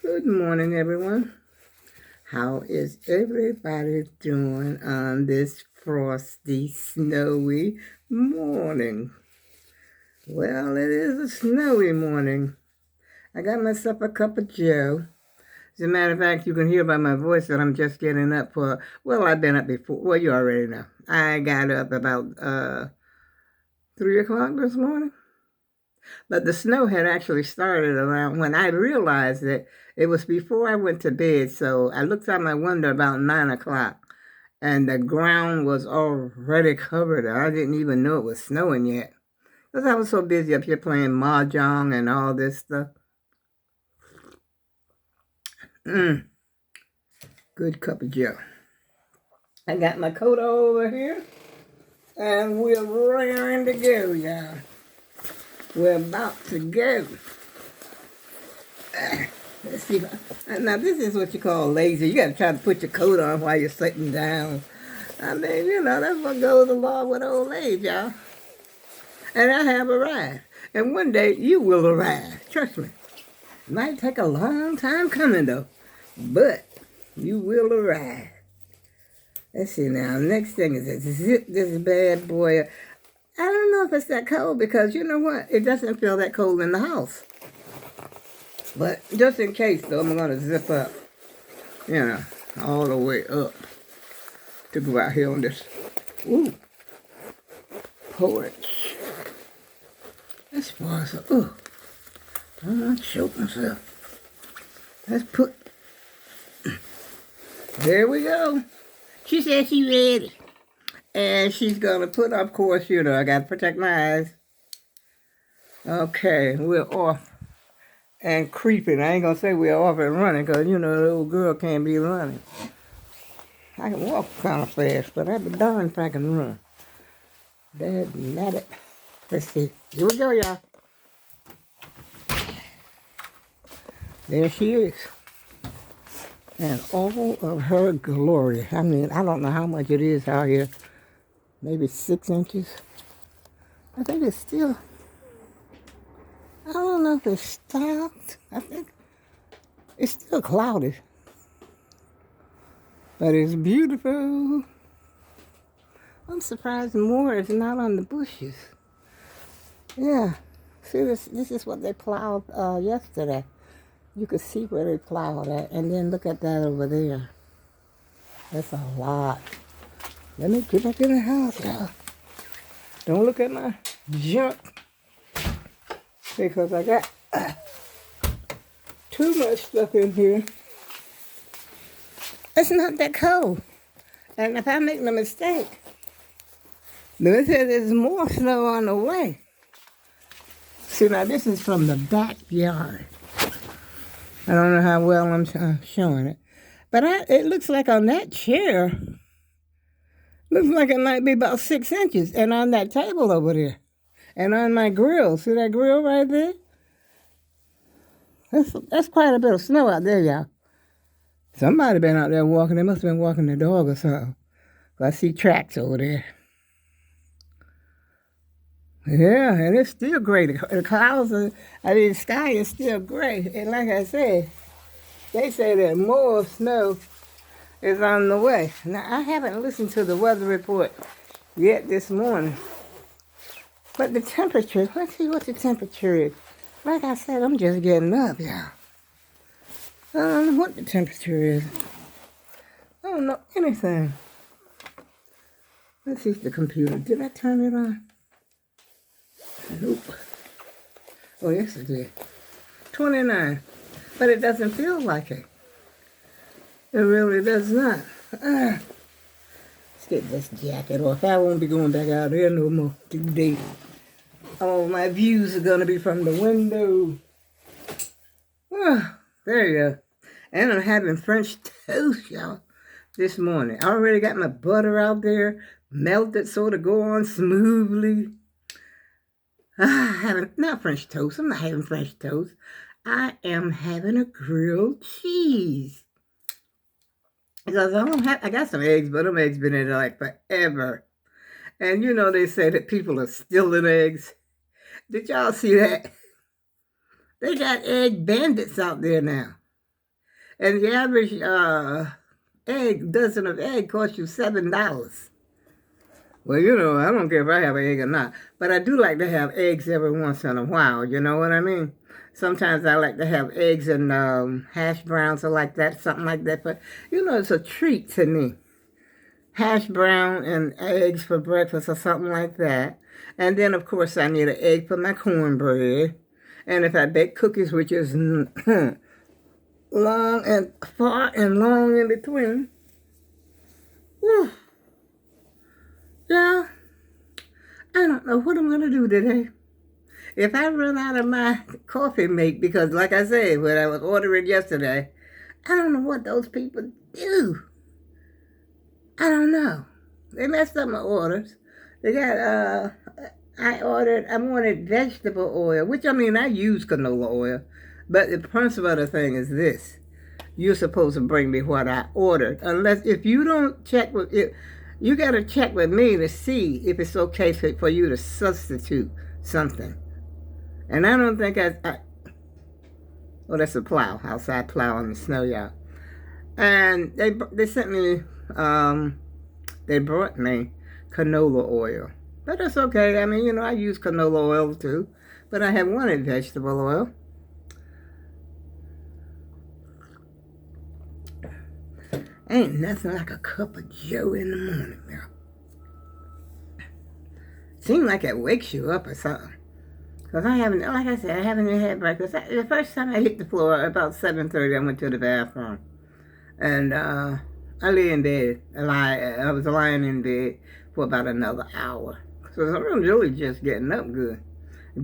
Good morning, everyone. How is everybody doing on this frosty, snowy morning? Well, it is a snowy morning. I got myself a cup of joe. As a matter of fact, you can hear by my voice that I'm just getting up I've been up before. Well, you already know. I got up about 3 o'clock this morning. But the snow had actually started around when I realized that it was before I went to bed. So I looked out my window about 9 o'clock and the ground was already covered. I didn't even know it was snowing yet because I was so busy up here playing mahjong and all this stuff. Mm, good cup of joe. I got my coat over here and we're raring to go, y'all. We're about to go. Let's see. Now, this is what you call lazy. You got to try to put your coat on while you're sitting down. I mean, that's what goes along with old age, y'all. And I have arrived. And one day you will arrive. Trust me. It might take a long time coming, though. But you will arrive. Let's see now. Next thing is zip this bad boy. I don't know if it's that cold because you know what? It doesn't feel that cold in the house. But just in case, though, I'm going to zip up, all the way up to go out here on this, porch. As far as, I'm not choke myself. Let's put, there we go. She said she's ready. And she's going to put, of course, I got to protect my eyes. Okay, we're off and creeping. I ain't going to say we're off and running because, the old girl can't be running. I can walk kind of fast, but I'd be darned if I can run. Dad, not it. Let's see. Here we go, y'all. There she is. And all of her glory. I mean, I don't know how much it is out here. Maybe 6 inches. I think it's still, I don't know if it's stopped. I think it's still cloudy. But it's beautiful. I'm surprised more is not on the bushes. Yeah. See, this is what they plowed yesterday. You could see where they plowed at. And then look at that over there. That's a lot. Let me get back in the house, y'all. Don't look at my junk. Because I got too much stuff in here. It's not that cold. And if I make a mistake, they said there's more snow on the way. See, now this is from the backyard. I don't know how well I'm showing it. But it looks like on that chair, looks like it might be about 6 inches. And on that table over there. And on my grill. See that grill right there? That's quite a bit of snow out there, y'all. Somebody been out there walking. They must have been walking the dog or something. I see tracks over there. Yeah, and it's still gray. The clouds, the sky is still gray. And like I said, they say that more snow is on the way. Now, I haven't listened to the weather report yet this morning. But the temperature, let's see what the temperature is. Like I said, I'm just getting up, y'all. I don't know what the temperature is. I don't know anything. Let's see if the computer, did I turn it on? Nope. Oh, yes, it did. 29. But it doesn't feel like it. It really does not. Let's get this jacket off. I won't be going back out there no more today. All my views are going to be from the window. There you go. And I'm having French toast, y'all, this morning. I already got my butter out there, melted so to go on smoothly. Not French toast. I'm not having French toast. I am having a grilled cheese. Because I got some eggs, but them eggs been in there like forever. And they say that people are stealing eggs. Did y'all see that? They got egg bandits out there now. And the average dozen of egg costs you $7. Well, I don't care if I have an egg or not, but I do like to have eggs every once in a while. You know what I mean? Sometimes I like to have eggs and hash browns or like that, something like that. But, it's a treat to me. Hash brown and eggs for breakfast or something like that. And then, of course, I need an egg for my cornbread. And if I bake cookies, which is long and far and long in between, whew, yeah, I don't know what I'm going to do today. If I run out of my coffee make, because like I said, when I was ordering yesterday, I don't know what those people do. I don't know. They messed up my orders. They got, I wanted vegetable oil, which I use canola oil. But the principle of the thing is this. You're supposed to bring me what I ordered. If you don't check with it, you got to check with me to see if it's okay for you to substitute something. And I don't think well, that's a plow, outside plow in the snow, y'all. And they sent me, they brought me canola oil. But that's okay. I use canola oil too. But I have wanted vegetable oil. Ain't nothing like a cup of Joe in the morning, girl. Seems like it wakes you up or something. Because I haven't even had breakfast. The first time I hit the floor, about 7:30, I went to the bathroom. And I lay in bed. I was lying in bed for about another hour. So I'm really just getting up good.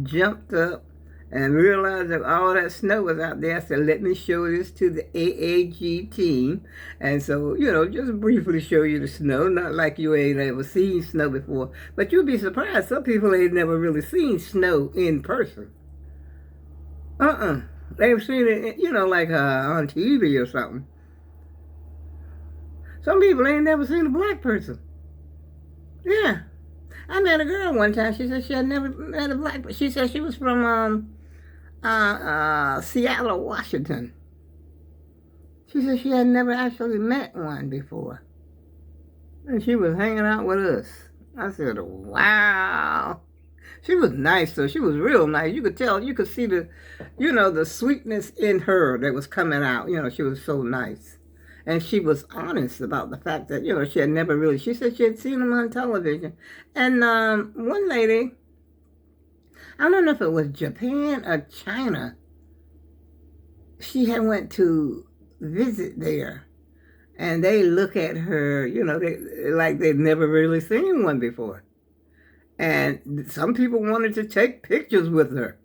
Jumped up and realized that all that snow was out there. I said, let me show this to the AAG team. And so, just briefly show you the snow. Not like you ain't ever seen snow before. But you'll be surprised. Some people ain't never really seen snow in person. They've seen it, like on TV or something. Some people ain't never seen a black person. Yeah. I met a girl one time. She said she had never met a black person. She said she was from Seattle, Washington. She said she had never actually met one before. And she was hanging out with us. I said, wow. She was nice, though. She was real nice. You could tell, you could see the sweetness in her that was coming out. She was so nice. And she was honest about the fact that, she had never really, she said she had seen them on television. And one lady, I don't know if it was Japan or China, she had went to visit there. And they look at her, like they'd never really seen one before. And some people wanted to take pictures with her.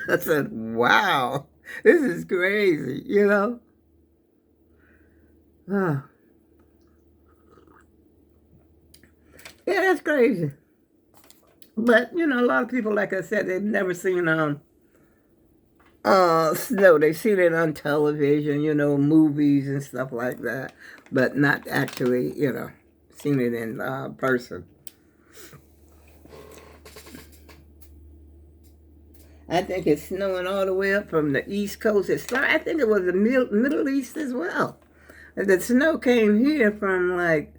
I said, wow, this is crazy, Oh. Yeah, that's crazy. But, a lot of people, like I said, they've never seen snow. They've seen it on television, movies and stuff like that. But not actually, seen it in person. I think it's snowing all the way up from the East Coast. I think it was the Middle East as well. The snow came here from I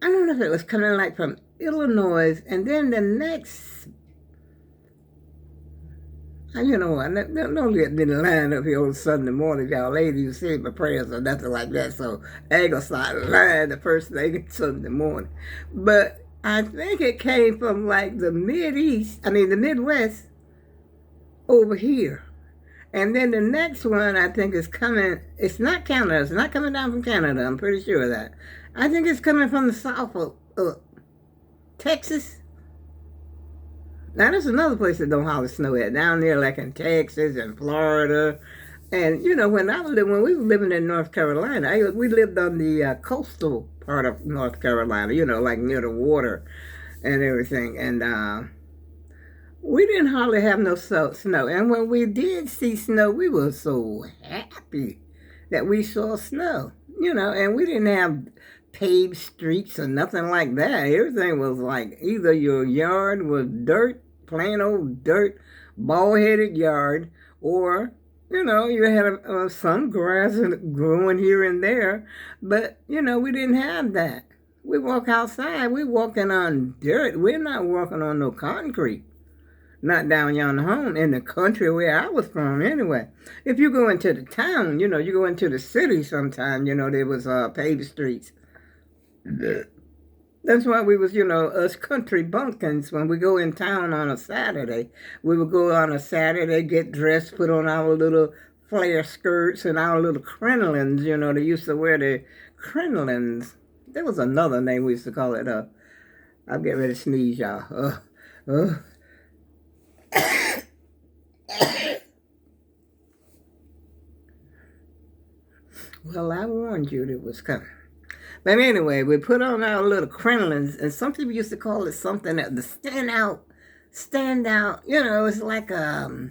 don't know if it was coming from Illinois, and then the next, don't get me lying up here on Sunday morning, y'all ladies, you say my prayers or nothing like that, so I ain't gonna start lying the first thing Sunday morning. But I think it came from the Midwest over here. And then the next one, I think, is coming. It's not Canada. It's not coming down from Canada. I'm pretty sure of that. I think it's coming from the south of Texas. Now, there's another place that don't holler snow at. Down there, like in Texas and Florida. And, when we were living in North Carolina, we lived on the coastal part of North Carolina, like near the water and everything. And, we didn't hardly have no snow. And when we did see snow, we were so happy that we saw snow, and we didn't have paved streets or nothing like that. Everything was either your yard was dirt, plain old dirt, bald-headed yard, or You know, you had some grass growing here and there, but, you know, we didn't have that. We walk outside, we walking on dirt. We're not walking on no concrete. Not down yonder home in the country where I was from anyway. If you go into the town, you know, you go into the city sometime, you know, there was paved streets. That's why we was, you know, us country bumpkins, when we go in town on a Saturday, we would go on a Saturday, get dressed, put on our little flare skirts and our little crinolines, you know, they used to wear the crinolines. There was another name we used to call it. I'll get ready to sneeze, y'all. Well, I warned you it was coming. But anyway, we put on our little crinolines, and some people used to call it something that the stand out. You know, it's like a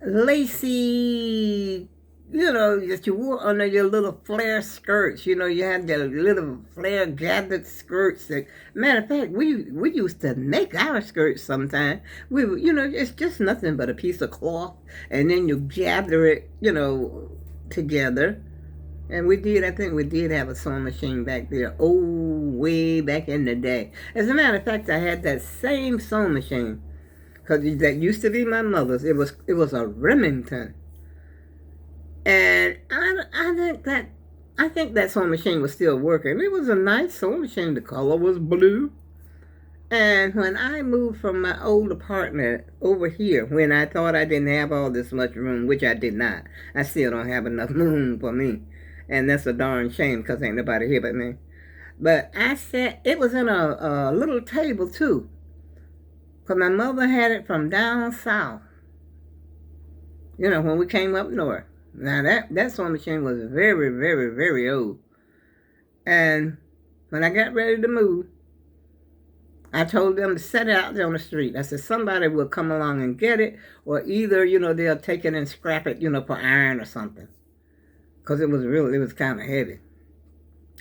lacy, you know, that you wore under your little flare skirts. You know, you had the little flare gathered skirts. Matter of fact, we used to make our skirts sometimes. You know, it's just nothing but a piece of cloth, and then you gather it, you know, together. And I think we did have a sewing machine back there, way back in the day. As a matter of fact, I had that same sewing machine, because that used to be my mother's. It was a Remington. And I think that sewing machine was still working. It was a nice sewing machine. The color was blue. And when I moved from my old apartment over here, when I thought I didn't have all this much room, which I did not, I still don't have enough room for me. And that's a darn shame, because ain't nobody here but me. But I said, it was in a little table too, because my mother had it from down south. You know, when we came up north. Now that sewing machine was very, very, very old. And when I got ready to move, I told them to set it out there on the street. I said, somebody will come along and get it, or either, you know, they'll take it and scrap it, you know, for iron or something. Because it was kind of heavy.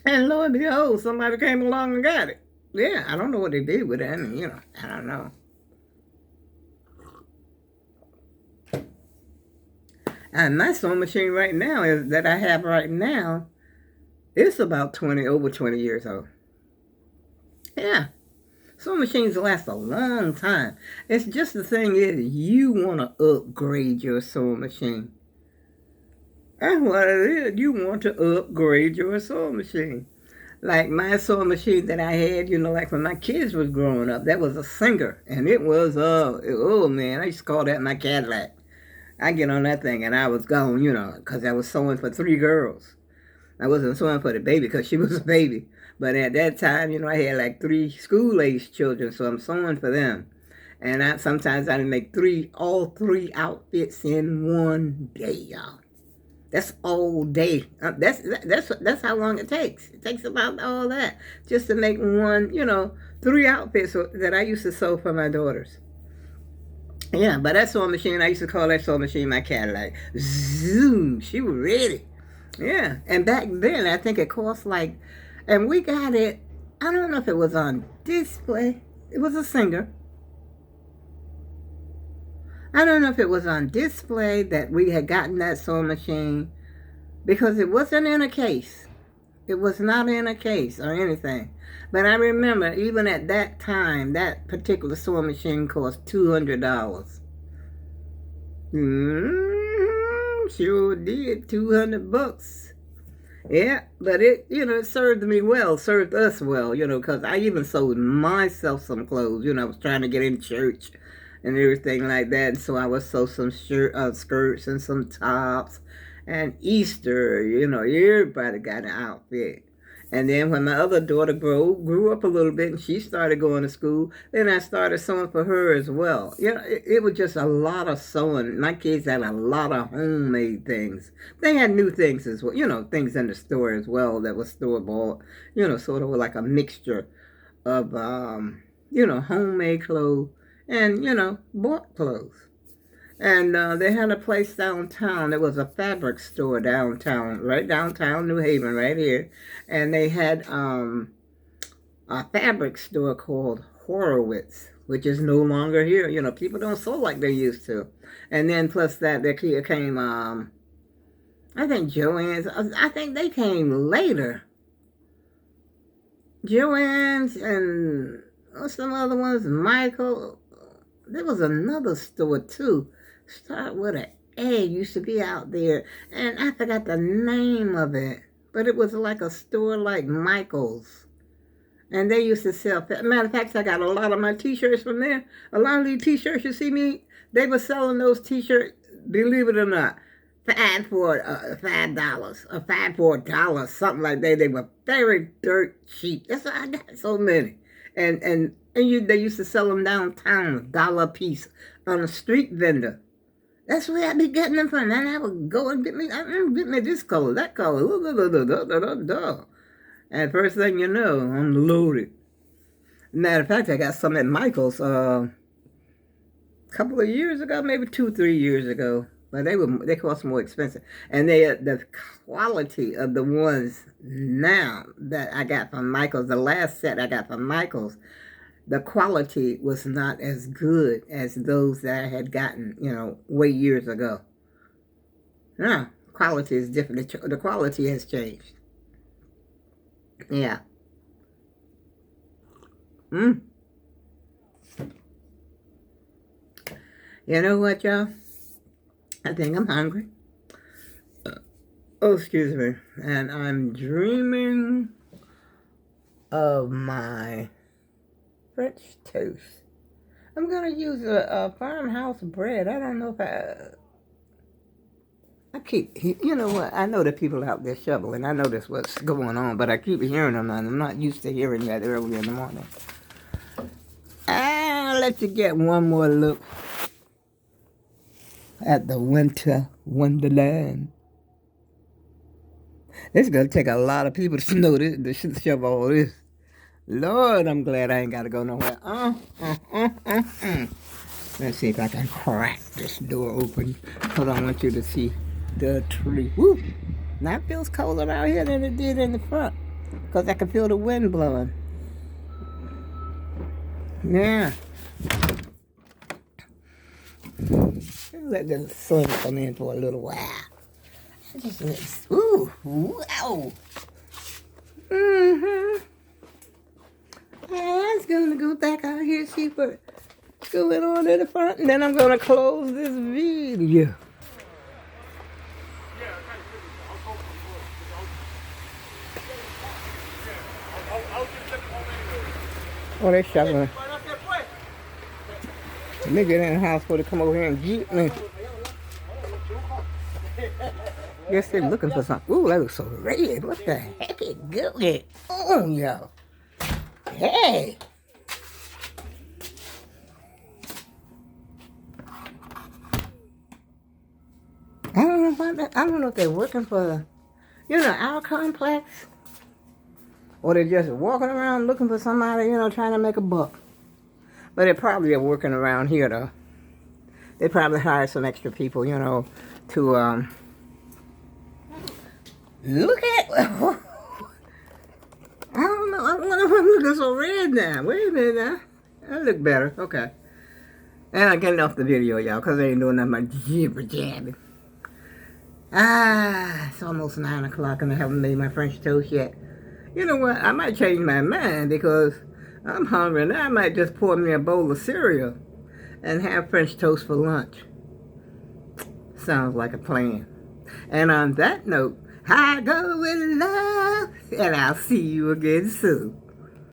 And lo and behold, somebody came along and got it. Yeah, I don't know what they did with it. I mean, you know, I don't know. And my sewing machine right now that I have right now, it's about over 20 years old. Yeah. Sewing machines last a long time. It's just the thing is, you want to upgrade your sewing machine. That's what it is. You want to upgrade your sewing machine. Like my sewing machine that I had, you know, like when my kids was growing up, that was a Singer. And it was, oh man, I used to call that my Cadillac. I get on that thing and I was gone, you know, because I was sewing for 3 girls. I wasn't sewing for the baby because she was a baby. But at that time, you know, I had like 3 school-age children, so I'm sewing for them. And sometimes I make all three outfits in one day, y'all. That's all day. That's how long it takes. It takes about all that just to make one, you know, 3 outfits that I used to sew for my daughters. Yeah, but that sewing machine, I used to call that sewing machine my Cadillac. Zoom, she was ready. Yeah, and back then I think it cost like, and we got it, I don't know if it was on display. It was a Singer. I don't know if it was on display that we had gotten that sewing machine, because it wasn't in a case. It was not in a case or anything. But I remember, even at that time, that particular sewing machine cost $200. Sure did, $200. Yeah, but it, you know, it served me well, served us well, you know, because I even sold myself some clothes. You know, I was trying to get in church and everything like that. And so I would sew some skirts and some tops. And Easter, you know, everybody got an outfit. And then when my other daughter grew up a little bit and she started going to school, then I started sewing for her as well. You know, it was just a lot of sewing. My kids had a lot of homemade things. They had new things as well, you know, things in the store as well that was store-bought, you know, sort of like a mixture of, you know, homemade clothes and, you know, bought clothes. And they had a place downtown. It was a fabric store downtown, right downtown New Haven, right here. And they had a fabric store called Horowitz. which is no longer here. You know, people don't sew like they used to. And then plus that, there came, I think Joann's, I think they came later. Joann's and some other ones, Michael. There was another store too. Start with an A, used to be out there. And I forgot the name of it. But it was like a store like Michael's. And they used to sell, matter of fact, I got a lot of my t-shirts from there. A lot of these t-shirts, you see me, they were selling those t-shirts, believe it or not, $5 for $5 or $5 for $1, something like that. They were very dirt cheap. That's why I got so many. And they used to sell them downtown, $1 a piece, on a street vendor. That's where I'd be getting them from. And I would go and get me this color, that color. And first thing you know, I'm loaded. Matter of fact, I got some at Michael's a couple of years ago, maybe 2-3 years ago. But they cost more expensive. And the quality of the ones now that I got from Michael's, the last set I got from Michael's, the quality was not as good as those that I had gotten, way years ago. No, quality is different. The quality has changed. Yeah. You know what, y'all? I think I'm hungry. Oh, excuse me. And I'm dreaming of my French toast. I'm going to use a farmhouse bread. I don't know if you know what? I know the people out there shoveling. I know that's what's going on, but I keep hearing them, and I'm not used to hearing that early in the morning. I'll let you get one more look at the winter wonderland. It's going to take a lot of people to know this, to shovel all this. Lord, I'm glad I ain't got to go nowhere. Let's see if I can crack this door open, because I want you to see the tree. Woo! Now it feels colder out here than it did in the front, because I can feel the wind blowing. Yeah. Let the sun come in for a little while. Ooh, wow. I was going to go back out here, see what's going on in the front, and then I'm going to close this video. Oh, they shoveling. Nigga in the house for to come over here and get me. Guess they're looking for something. Ooh, that looks so red. What the heck is going on, y'all? Hey! I don't know if they're working for, our complex, or they're just walking around looking for somebody, trying to make a buck. But they probably are working around here, though. They probably hired some extra people, to look at. I don't know. I'm looking so red now. Wait a minute now. I look better. Okay. And I'm getting off the video, y'all, because I ain't doing nothing but jibber-jabbing. It's almost 9 o'clock and I haven't made my French toast yet. You know what? I might change my mind because I'm hungry and I might just pour me a bowl of cereal and have French toast for lunch. Sounds like a plan. And on that note, I go with love, and I'll see you again soon.